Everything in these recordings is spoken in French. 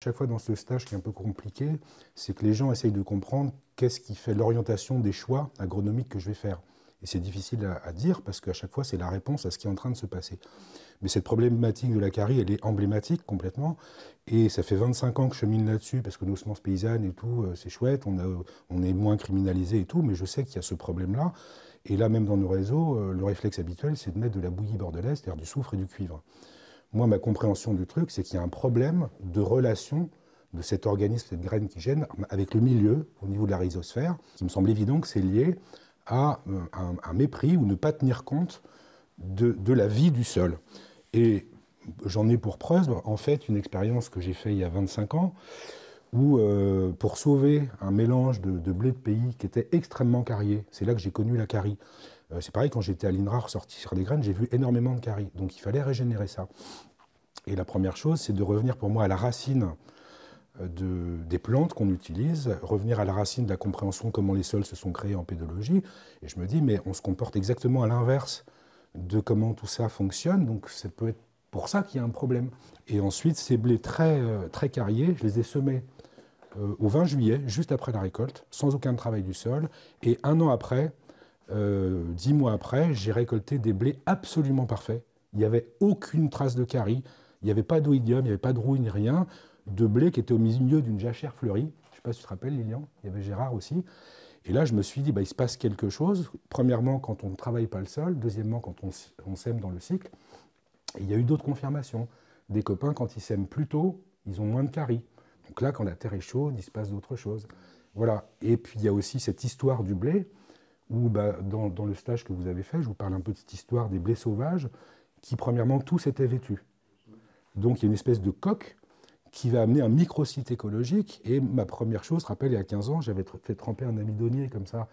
Chaque fois dans ce stage qui est un peu compliqué, c'est que les gens essayent de comprendre qu'est-ce qui fait l'orientation des choix agronomiques que je vais faire. Et c'est difficile à dire parce qu'à chaque fois, c'est la réponse à ce qui est en train de se passer. Mais cette problématique de la carie, elle est emblématique complètement. Et ça fait 25 ans que je chemine là-dessus parce que nos semences paysannes et tout, c'est chouette, on est moins criminalisé et tout, mais je sais qu'il y a ce problème-là. Et là, même dans nos réseaux, le réflexe habituel, c'est de mettre de la bouillie bordelaise, c'est-à-dire du soufre et du cuivre. Moi, ma compréhension du truc, c'est qu'il y a un problème de relation de cet organisme, cette graine qui gêne, avec le milieu, au niveau de la rhizosphère, qui me semble évident que c'est lié à un mépris ou ne pas tenir compte de la vie du sol. Et j'en ai pour preuve, en fait, une expérience que j'ai faite il y a 25 ans, où pour sauver un mélange de blé de pays qui était extrêmement carié, c'est là que j'ai connu la carie. C'est pareil, quand j'étais à l'INRA ressorti sur des graines, j'ai vu énormément de carie. Donc il fallait régénérer ça. Et la première chose, c'est de revenir pour moi à la racine des plantes qu'on utilise, revenir à la racine de la compréhension de comment les sols se sont créés en pédologie. Et je me dis, mais on se comporte exactement à l'inverse de comment tout ça fonctionne, donc ça peut être pour ça qu'il y a un problème. Et ensuite, ces blés très cariés, je les ai semés au 20 juillet, juste après la récolte, sans aucun travail du sol. Et un an après, 10 mois après, j'ai récolté des blés absolument parfaits. Il n'y avait aucune trace de carie, il n'y avait pas d'oïdium, il n'y avait pas de rouille ni rien, de blé qui était au milieu d'une jachère fleurie. Je ne sais pas si tu te rappelles, Lilian, il y avait Gérard aussi. Et là, je me suis dit, bah, il se passe quelque chose. Premièrement, quand on ne travaille pas le sol. Deuxièmement, quand on sème dans le cycle. Et il y a eu d'autres confirmations. Des copains, quand ils sèment plus tôt, ils ont moins de carie. Donc là, quand la terre est chaude, il se passe d'autres choses. Voilà. Et puis, il y a aussi cette histoire du blé, où bah, dans le stage que vous avez fait, je vous parle un peu de cette histoire des blés sauvages, qui, premièrement, tous étaient vêtus. Donc, il y a une espèce de coque qui va amener un microsite écologique. Et ma première chose, je rappelle, il y a 15 ans, j'avais fait tremper un amidonnier comme ça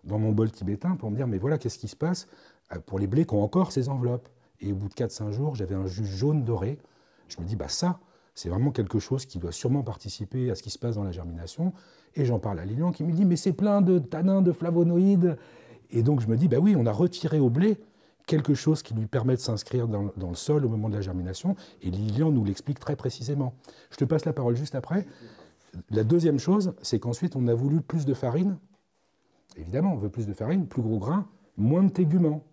dans mon bol tibétain pour me dire, mais voilà, qu'est-ce qui se passe pour les blés qui ont encore ces enveloppes. Et au bout de 4-5 jours, j'avais un jus jaune doré. Je me dis, bah ça, c'est vraiment quelque chose qui doit sûrement participer à ce qui se passe dans la germination. Et j'en parle à Lilian qui me dit, mais c'est plein de tanins, de flavonoïdes. Et donc je me dis, bah oui, on a retiré au blé quelque chose qui lui permet de s'inscrire dans le sol au moment de la germination, et Lilian nous l'explique très précisément. Je te passe la parole juste après. La deuxième chose, c'est qu'ensuite, on a voulu plus de farine. Évidemment, on veut plus de farine, plus gros grains, moins de téguments.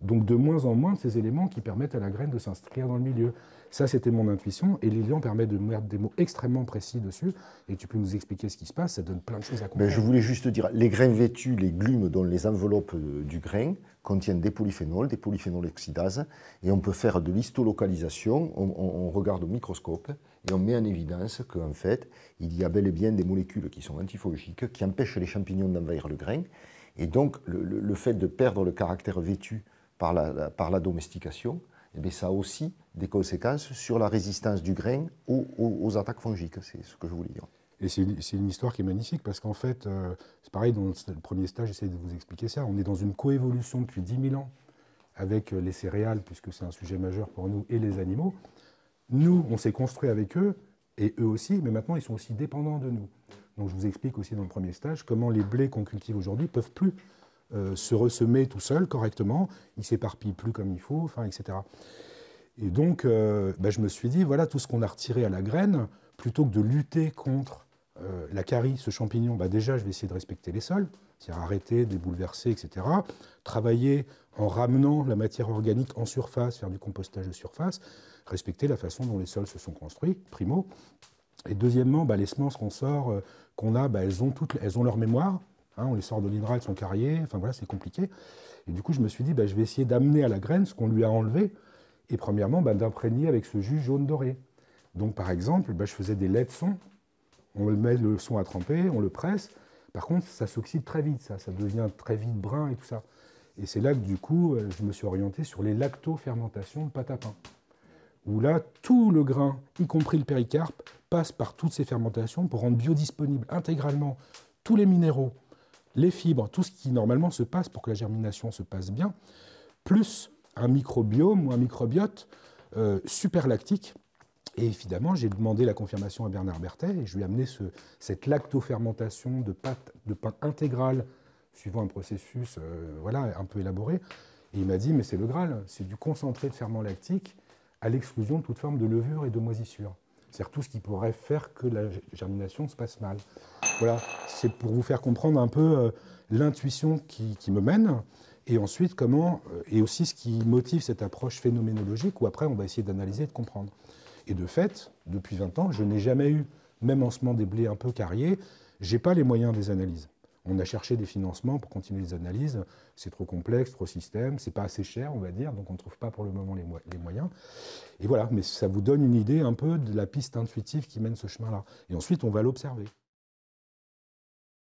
Donc de moins en moins de ces éléments qui permettent à la graine de s'inscrire dans le milieu. Ça, c'était mon intuition, et Lilian permet de mettre des mots extrêmement précis dessus, et tu peux nous expliquer ce qui se passe, ça donne plein de choses à comprendre. Ben, je voulais juste dire, les grains vêtus, les glumes dont les enveloppes du grain contiennent des polyphénols oxydases, et on peut faire de l'histolocalisation, on regarde au microscope, et on met en évidence qu'en fait, il y a bel et bien des molécules qui sont antifongiques, qui empêchent les champignons d'envahir le grain, et donc le fait de perdre le caractère vêtu par la domestication, eh bien, ça a aussi des conséquences sur la résistance du grain aux attaques fongiques. C'est ce que je voulais dire. Et c'est une histoire qui est magnifique parce qu'en fait, c'est pareil, dans le premier stage, j'essaie de vous expliquer ça. On est dans une coévolution depuis 10 000 ans avec les céréales, puisque c'est un sujet majeur pour nous, et les animaux. Nous, on s'est construit avec eux, et eux aussi, mais maintenant, ils sont aussi dépendants de nous. Donc je vous explique aussi dans le premier stage comment les blés qu'on cultive aujourd'hui ne peuvent plus se ressemer tout seuls correctement, ils ne s'éparpillent plus comme il faut, enfin, etc. Et donc, je me suis dit, voilà tout ce qu'on a retiré à la graine, plutôt que de lutter contre la carie, ce champignon, déjà, je vais essayer de respecter les sols, c'est-à-dire arrêter de les bouleverser, etc. Travailler en ramenant la matière organique en surface, faire du compostage de surface, respecter la façon dont les sols se sont construits, primo. Et deuxièmement, les semences qu'on sort, qu'on a, elles ont leur mémoire. On les sort de l'INRA, elles sont carriées, enfin voilà, c'est compliqué. Et du coup, je me suis dit, je vais essayer d'amener à la graine ce qu'on lui a enlevé, et premièrement, d'imprégner avec ce jus jaune doré. Donc par exemple, je faisais des laits de son, on met le son à tremper, on le presse, par contre, ça s'oxyde très vite, ça devient très vite brun et tout ça. Et c'est là que du coup, je me suis orienté sur les lactofermentations de pâte à pain, où là, tout le grain, y compris le péricarpe, passe par toutes ces fermentations pour rendre biodisponible intégralement tous les minéraux, les fibres, tout ce qui normalement se passe pour que la germination se passe bien, plus un microbiome ou un microbiote super lactique. Et évidemment, j'ai demandé la confirmation à Bernard Berthet et je lui ai amené cette lactofermentation de pain intégral suivant un processus un peu élaboré. Et il m'a dit, mais c'est le Graal, c'est du concentré de ferment lactique à l'exclusion de toute forme de levure et de moisissure. c'est-à-dire tout ce qui pourrait faire que la germination se passe mal. Voilà, c'est pour vous faire comprendre un peu l'intuition qui me mène, et ensuite comment, et aussi ce qui motive cette approche phénoménologique, où après on va essayer d'analyser et de comprendre. Et de fait, depuis 20 ans, je n'ai jamais eu, même en semant des blés un peu carriés, je n'ai pas les moyens des analyses. On a cherché des financements pour continuer les analyses, c'est trop complexe, trop système, c'est pas assez cher, on va dire, donc on ne trouve pas pour le moment les moyens. Et voilà, mais ça vous donne une idée un peu de la piste intuitive qui mène ce chemin-là. Et ensuite, on va l'observer.